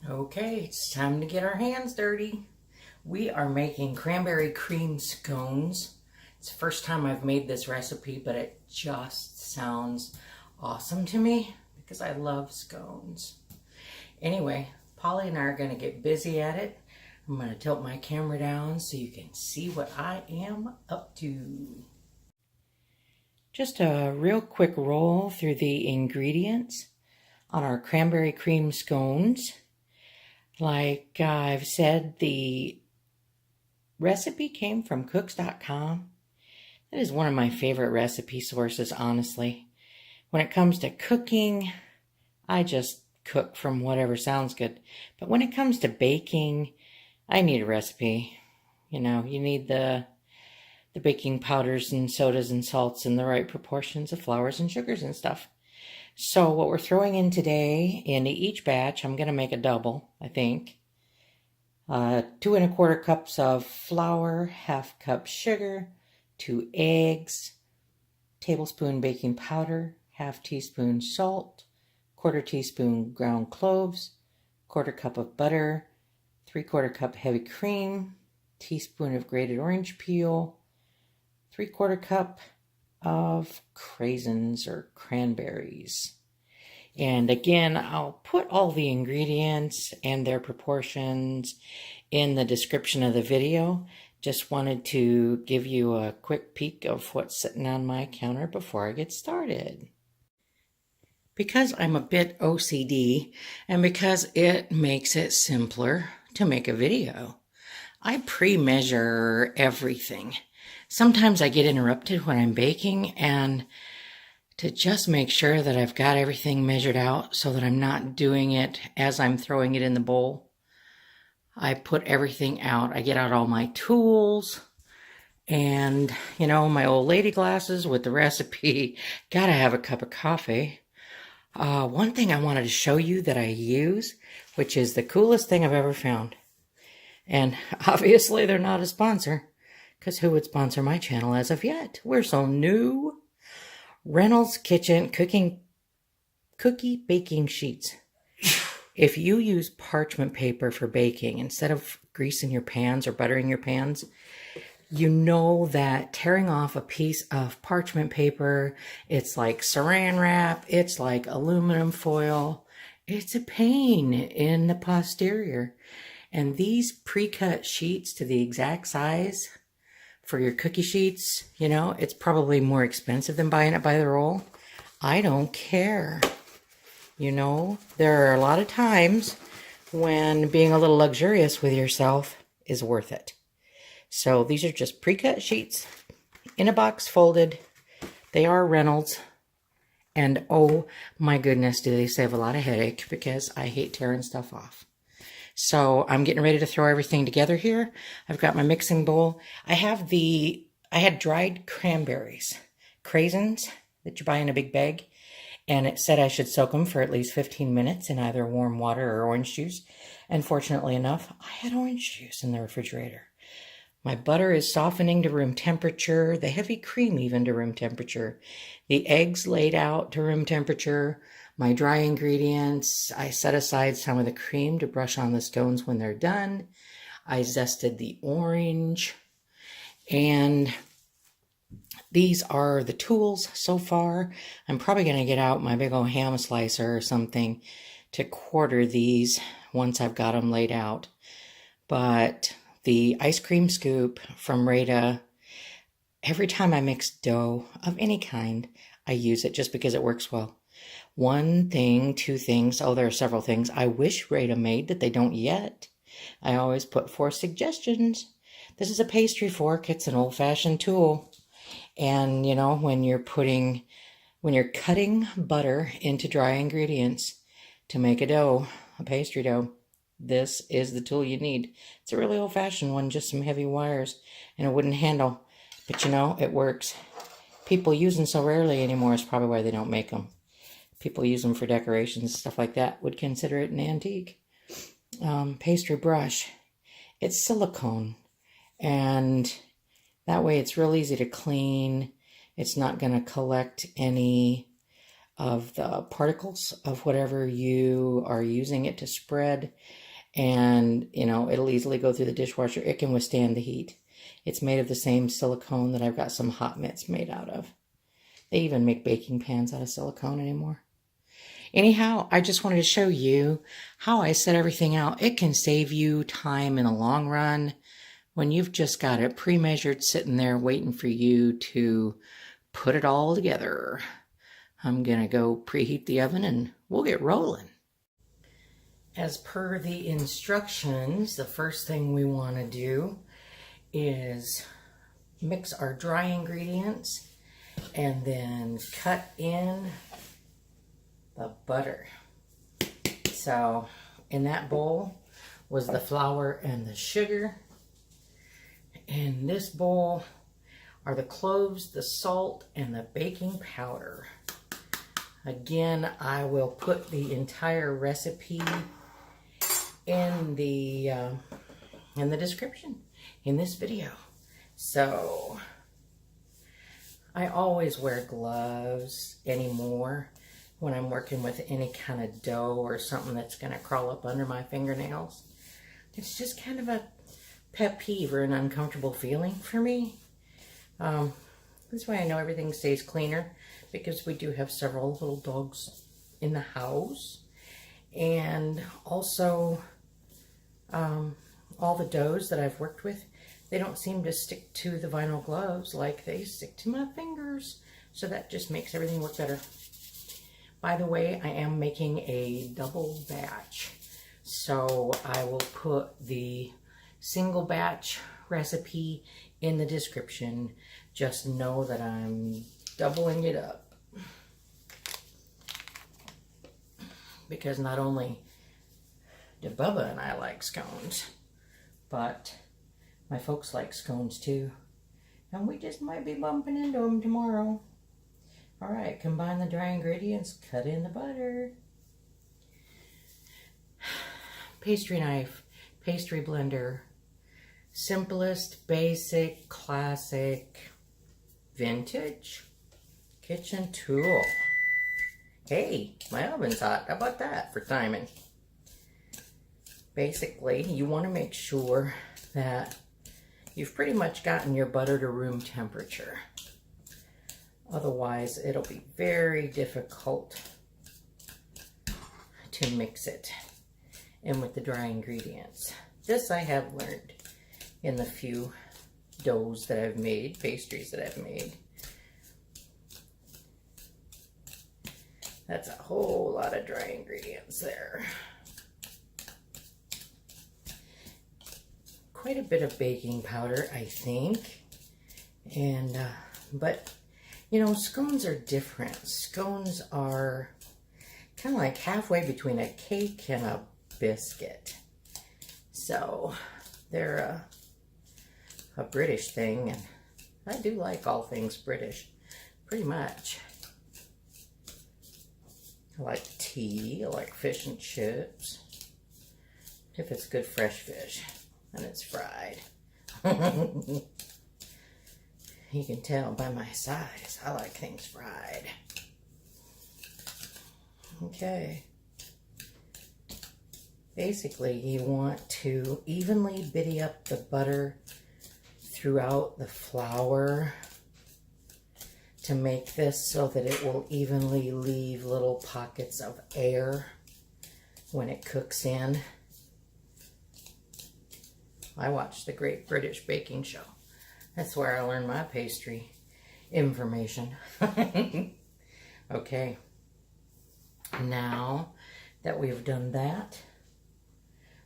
Okay, it's time to get our hands dirty. We are making cranberry cream scones. It's the first time I've made this recipe, but it just sounds awesome to me because I love scones. Anyway, Polly and I are going to get busy at it. I'm going to tilt my camera down so you can see what I am up to. Just a real quick roll through the ingredients on our cranberry cream scones. Like I've said, the recipe came from cooks.com. That is one of my favorite recipe sources, honestly. When it comes to cooking, I just cook from whatever sounds good. But when it comes to baking, I need a recipe. You know, you need the baking powders and sodas and salts in the right proportions of flours and sugars and stuff. So what we're throwing in today, in each batch, I'm going to make a double, I think. 2¼ cups of flour, ½ cup sugar, 2 eggs, tablespoon baking powder, ½ teaspoon salt, 1/4 teaspoon ground cloves, 1/4 cup of butter, 3/4 cup heavy cream, teaspoon of grated orange peel, 3/4 cup of craisins or cranberries. And again, I'll put all the ingredients and their proportions in the description of the video. Just wanted to give you a quick peek of what's sitting on my counter before I get started. Because I'm a bit OCD and because it makes it simpler to make a video, I pre-measure everything. Sometimes I get interrupted when I'm baking, and to just make sure that I've got everything measured out so that I'm not doing it as I'm throwing it in the bowl, I put everything out. I get out all my tools and, you know, my old lady glasses with the recipe. Gotta have a cup of coffee. One thing I wanted to show you that I use, which is the coolest thing I've ever found. And obviously they're not a sponsor, because who would sponsor my channel as of yet? We're so new. Reynolds Kitchen cookie baking sheets. If you use parchment paper for baking instead of greasing your pans or buttering your pans, you know that tearing off a piece of parchment paper, it's like saran wrap, it's like aluminum foil. It's a pain in the posterior. And these pre-cut sheets to the exact size for your cookie sheets, you know, it's probably more expensive than buying it by the roll. I don't care. You know, there are a lot of times when being a little luxurious with yourself is worth it. So these are just pre-cut sheets in a box folded. They are Reynolds. And oh my goodness, do they save a lot of headache, because I hate tearing stuff off. So I'm getting ready to throw everything together here. I've got my mixing bowl. I had dried cranberries, craisins that you buy in a big bag. And it said I should soak them for at least 15 minutes in either warm water or orange juice. And fortunately enough, I had orange juice in the refrigerator. My butter is softening to room temperature, the heavy cream even to room temperature. The eggs laid out to room temperature. My dry ingredients, I set aside some of the cream to brush on the scones when they're done. I zested the orange. And these are the tools so far. I'm probably going to get out my big old ham slicer or something to quarter these once I've got them laid out. But the ice cream scoop from Rita, every time I mix dough of any kind, I use it just because it works well. One thing, two things, oh, there are several things I wish Rita made that they don't yet. I always put 4 suggestions. This is a pastry fork. It's an old-fashioned tool. And, you know, when you're cutting butter into dry ingredients to make a dough, a pastry dough, this is the tool you need. It's a really old-fashioned one, just some heavy wires and a wooden handle. But, you know, it works. People use them so rarely anymore is probably why they don't make them. People use them for decorations and stuff like that would consider it an antique. Pastry brush. It's silicone. And that way it's real easy to clean. It's not going to collect any of the particles of whatever you are using it to spread. And, you know, it'll easily go through the dishwasher. It can withstand the heat. It's made of the same silicone that I've got some hot mitts made out of. They even make baking pans out of silicone anymore. Anyhow, I just wanted to show you how I set everything out. It can save you time in the long run when you've just got it pre-measured sitting there waiting for you to put it all together. I'm gonna go preheat the oven and we'll get rolling. As per the instructions, the first thing we want to do is mix our dry ingredients and then cut in the butter. So in that bowl was the flour and the sugar. In this bowl are the cloves, the salt, and the baking powder. Again, I will put the entire recipe in the description in this video. So I always wear gloves anymore when I'm working with any kind of dough or something that's going to crawl up under my fingernails. It's just kind of a pet peeve or an uncomfortable feeling for me. This way I know everything stays cleaner, because we do have several little dogs in the house. And also, all the doughs that I've worked with, they don't seem to stick to the vinyl gloves like they stick to my fingers. So that just makes everything work better. By the way, I am making a double batch. So I will put the single batch recipe in the description. Just know that I'm doubling it up. Because not only do Bubba and I like scones, but my folks like scones too. And we just might be bumping into them tomorrow. Alright, combine the dry ingredients, cut in the butter. Pastry knife, pastry blender, simplest, basic, classic, vintage kitchen tool. Hey, my oven's hot. How about that for timing? Basically, you want to make sure that you've pretty much gotten your butter to room temperature. Otherwise, it'll be very difficult to mix it in with the dry ingredients. This I have learned in the few doughs that I've made, pastries that I've made. That's a whole lot of dry ingredients there. Quite a bit of baking powder, I think. And, but, you know, scones are different. Scones are kind of like halfway between a cake and a biscuit. So, they're a British thing, and I do like all things British, pretty much. I like tea, I like fish and chips, if it's good fresh fish and it's fried. You can tell by my size, I like things fried. Okay. Basically, you want to evenly biddy up the butter throughout the flour to make this so that it will evenly leave little pockets of air when it cooks in. I watched the Great British Baking Show. That's where I learned my pastry information. Okay. Now that we've done that,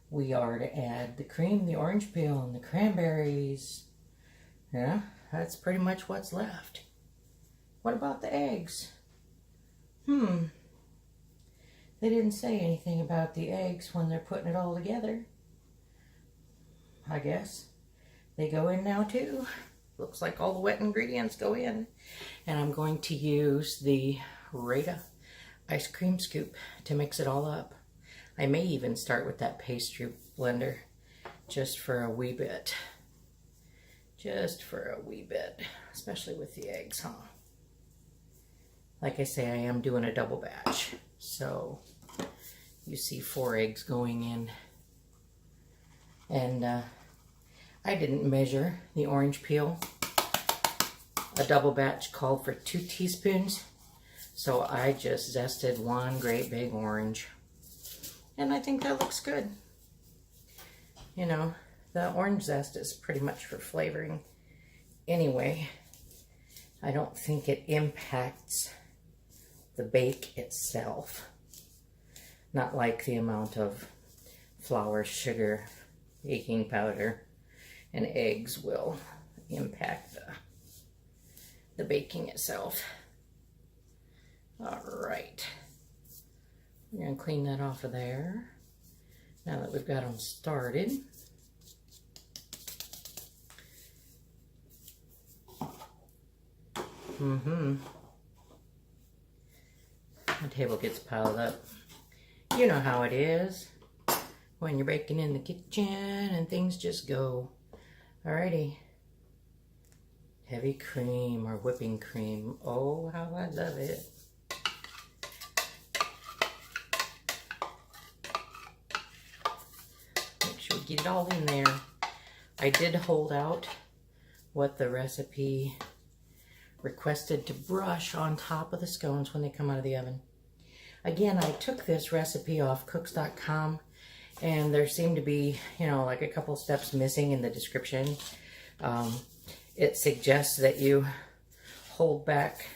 we are to add the cream, the orange peel, and the cranberries. Yeah, that's pretty much what's left. What about the eggs? They didn't say anything about the eggs when they're putting it all together. I guess they go in now too. Looks like all the wet ingredients go in. And I'm going to use the Rita ice cream scoop to mix it all up. I may even start with that pastry blender just for a wee bit. Just for a wee bit, especially with the eggs, huh? like I say, I am doing a double batch. So you see 4 eggs going in. And I didn't measure the orange peel. A double batch called for 2 teaspoons. So I just zested 1 great big orange. And I think that looks good. You know, the orange zest is pretty much for flavoring anyway. I don't think it impacts the bake itself. Not like the amount of flour, sugar, baking powder, and eggs will impact the baking itself. All right. We're going to clean that off of there. Now that we've got them started. The table gets piled up. You know how it is when you're baking in the kitchen and things just go. Alrighty. Heavy cream or whipping cream. Oh, how I love it. Make sure we get it all in there. I did hold out what the recipe requested to brush on top of the scones when they come out of the oven. Again, I took this recipe off cooks.com and there seemed to be, you know, like a couple steps missing in the description. It suggests that you hold back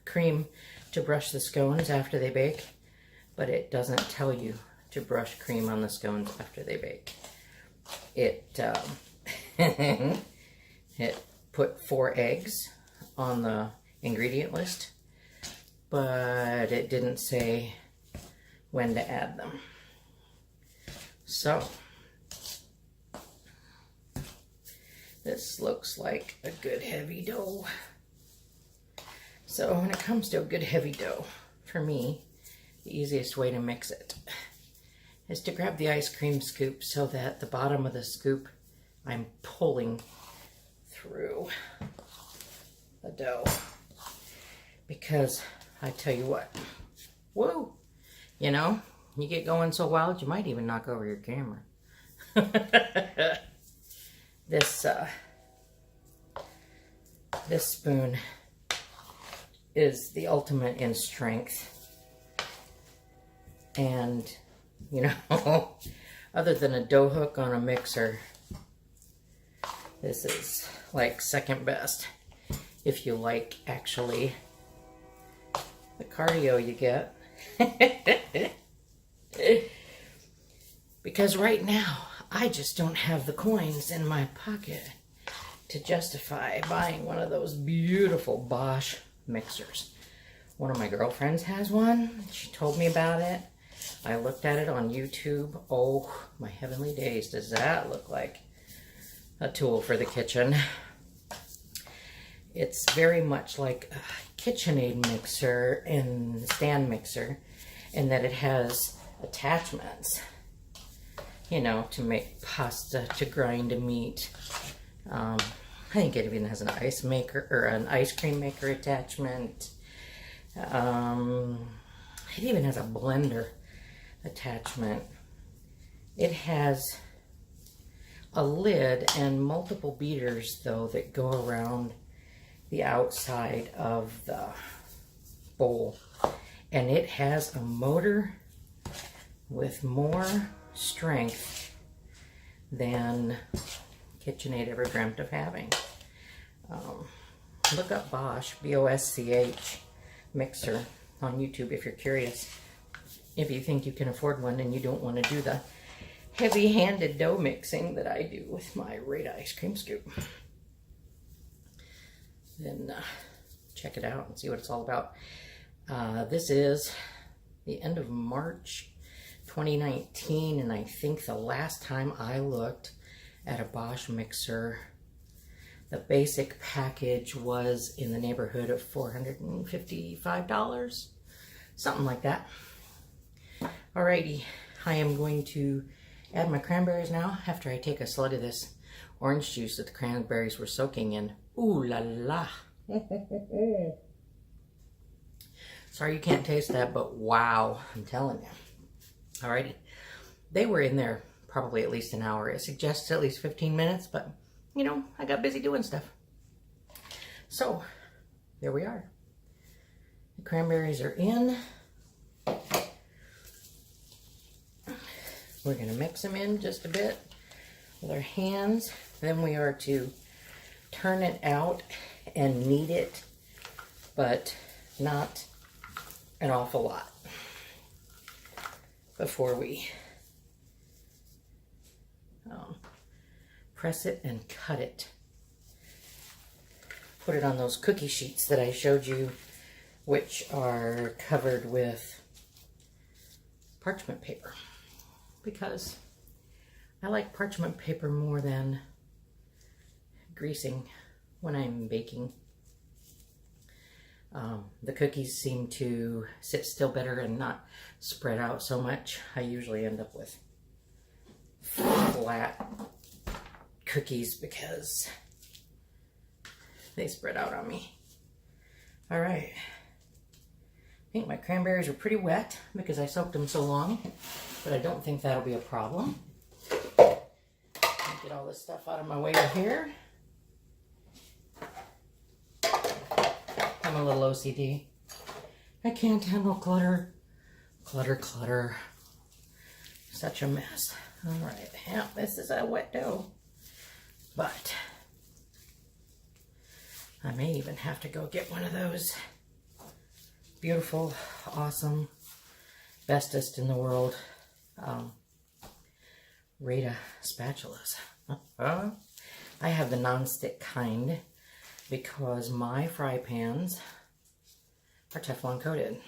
cream to brush the scones after they bake, but it doesn't tell you to brush cream on the scones after they bake. It, it put 4 eggs on the ingredient list, but it didn't say when to add them. So this looks like a good heavy dough. So when it comes to a good heavy dough, for me, the easiest way to mix it is to grab the ice cream scoop so that the bottom of the scoop I'm pulling through the dough. Because I tell you what, whoa, you know, you get going so wild you might even knock over your camera. This spoon is the ultimate in strength. And, you know, other than a dough hook on a mixer, this is like second best. If you like, actually, the cardio you get. Because right now, I just don't have the coins in my pocket to justify buying one of those beautiful Bosch mixers. One of my girlfriends has one. She told me about it. I looked at it on YouTube. Oh, my heavenly days, does that look like a tool for the kitchen? It's very much like a KitchenAid mixer and stand mixer, in that it has attachments, you know, to make pasta, to grind a meat. I think it even has an ice maker or an ice cream maker attachment. It even has a blender attachment. It has a lid and multiple beaters, though, that go around the outside of the bowl. And it has a motor with more strength than KitchenAid ever dreamt of having. Look up Bosch, B-O-S-C-H, mixer on YouTube if you're curious. If you think you can afford one and you don't want to do the heavy-handed dough mixing that I do with my Rita ice cream scoop, then check it out and see what it's all about. This is the end of March 2019, and I think the last time I looked at a Bosch mixer, the basic package was in the neighborhood of $455, something like that. Alrighty, I am going to add my cranberries now after I take a slug of this orange juice that the cranberries were soaking in. Ooh la la. Sorry you can't taste that, but wow, I'm telling you. Alrighty. They were in there probably at least an hour. It suggests at least 15 minutes, but you know, I got busy doing stuff. So, there we are. The cranberries are in. We're going to mix them in just a bit with our hands. Then we are to turn it out and knead it, but not an awful lot before we press it and cut it. Put it on those cookie sheets that I showed you, which are covered with parchment paper, because I like parchment paper more than greasing when I'm baking. The cookies seem to sit still better and not spread out so much. I usually end up with flat cookies because they spread out on me. All right. I think my cranberries are pretty wet because I soaked them so long, but I don't think that'll be a problem. Get all this stuff out of my way here. I'm a little OCD. I can't handle clutter. Clutter. Such a mess. All right. Yeah, this is a wet dough. But I may even have to go get one of those beautiful, awesome, bestest in the world Rita spatulas. I have the non-stick kind because my fry pans are Teflon coated,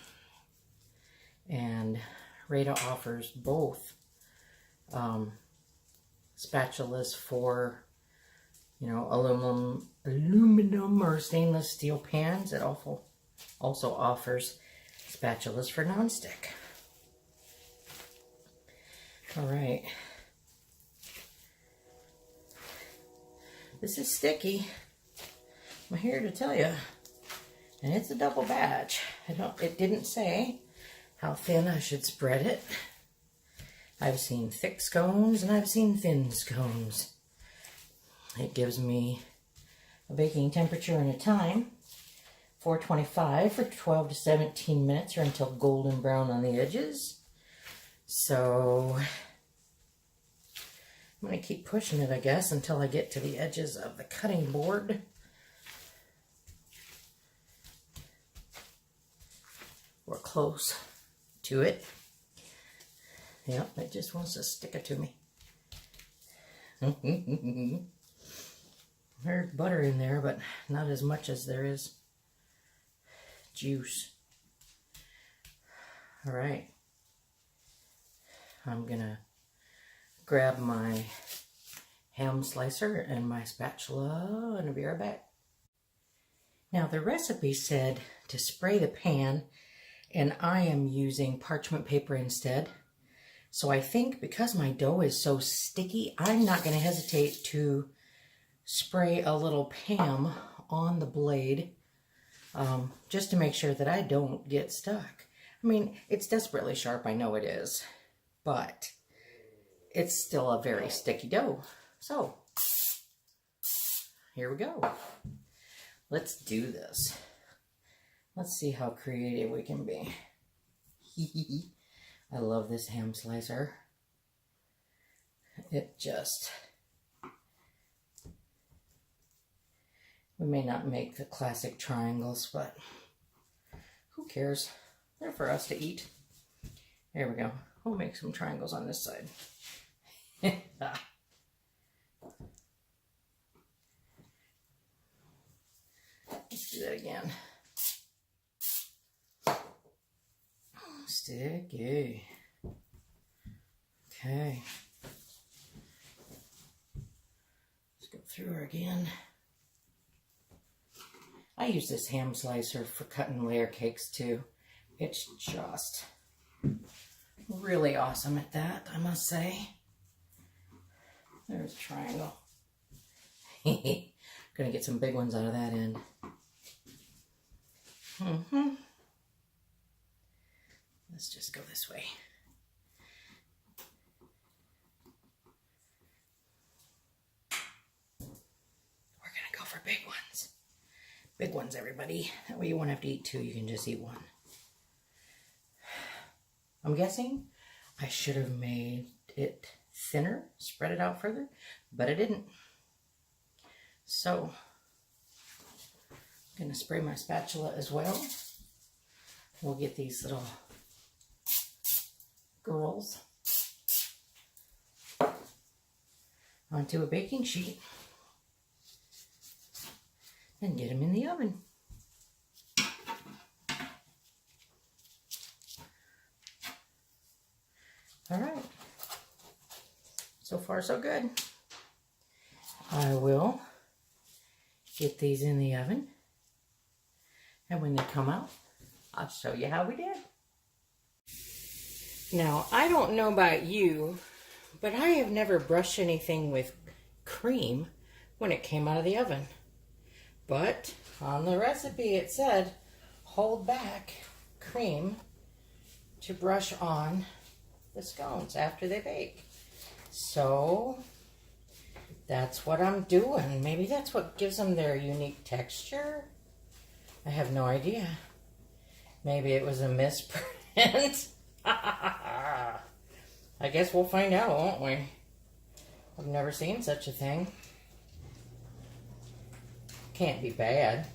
and Rita offers both spatulas for, you know, aluminum or stainless steel pans. It also offers spatulas for non-stick. All right. This is sticky. I'm here to tell you. And it's a double batch. It didn't say how thin I should spread it. I've seen thick scones and I've seen thin scones. It gives me a baking temperature and a time, 425 for 12 to 17 minutes or until golden brown on the edges. So I'm going to keep pushing it, I guess, until I get to the edges of the cutting board. We're close to it. Yep, it just wants to stick it to me. There's butter in there, but not as much as there is juice. All right. I'm gonna grab my ham slicer and my spatula and I'll be right back. Now the recipe said to spray the pan, and I am using parchment paper instead. So I think because my dough is so sticky, I'm not going to hesitate to spray a little Pam on the blade just to make sure that I don't get stuck. I mean, it's desperately sharp, I know it is, but it's still a very sticky dough. So here we go. Let's do this. Let's see how creative we can be. I love this ham slicer. We may not make the classic triangles, but who cares? They're for us to eat. There we go. We'll make some triangles on this side. Let's do that again. Sticky. Okay. Let's go through her again. I use this ham slicer for cutting layer cakes too. It's just really awesome at that, I must say. There's a triangle. Gonna get some big ones out of that end. Let's just go this way. We're gonna go for big ones. Big ones, everybody. That way you won't have to eat two, you can just eat one. I'm guessing I should have made it thinner, spread it out further, but I didn't. So, I'm gonna spray my spatula as well. We'll get these little girls onto a baking sheet and get them in the oven. All right, so far so good. I will get these in the oven, and when they come out, I'll show you how we did. Now, I don't know about you, but I have never brushed anything with cream when it came out of the oven. But on the recipe it said, hold back cream to brush on the scones after they bake. So that's what I'm doing. Maybe that's what gives them their unique texture. I have no idea. Maybe it was a misprint. I guess we'll find out, won't we? I've never seen such a thing. Can't be bad.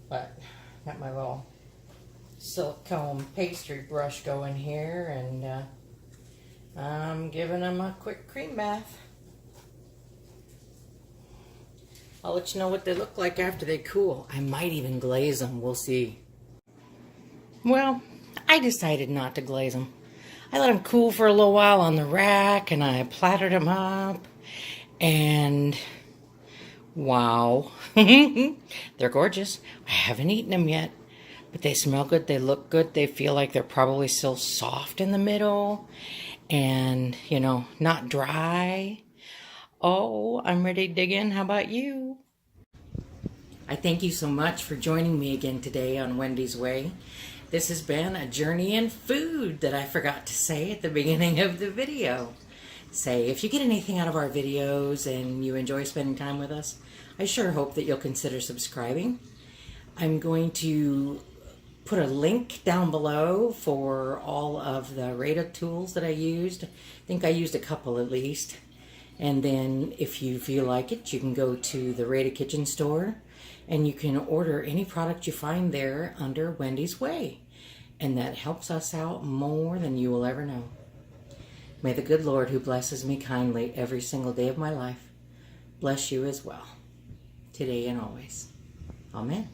But got my little silicone pastry brush going here, and I'm giving them a quick cream bath. I'll let you know what they look like after they cool. I might even glaze them. We'll see. Well, I decided not to glaze them. I let them cool for a little while on the rack, and I plattered them up, and wow. They're gorgeous. I haven't eaten them yet, but they smell good. They look good. They feel like they're probably still soft in the middle and, you know, not dry. Oh, I'm ready to dig in. How about you? I thank you so much for joining me again today on Wendy's Way. This has been a journey in food that I forgot to say at the beginning of the video. Say, if you get anything out of our videos and you enjoy spending time with us, I sure hope that you'll consider subscribing. I'm going to put a link down below for all of the Rada tools that I used. I think I used a couple at least. And then if you feel like it, you can go to the Rada Kitchen store and you can order any product you find there under Wendy's Way. And that helps us out more than you will ever know. May the good Lord, who blesses me kindly every single day of my life, bless you as well, today and always. Amen.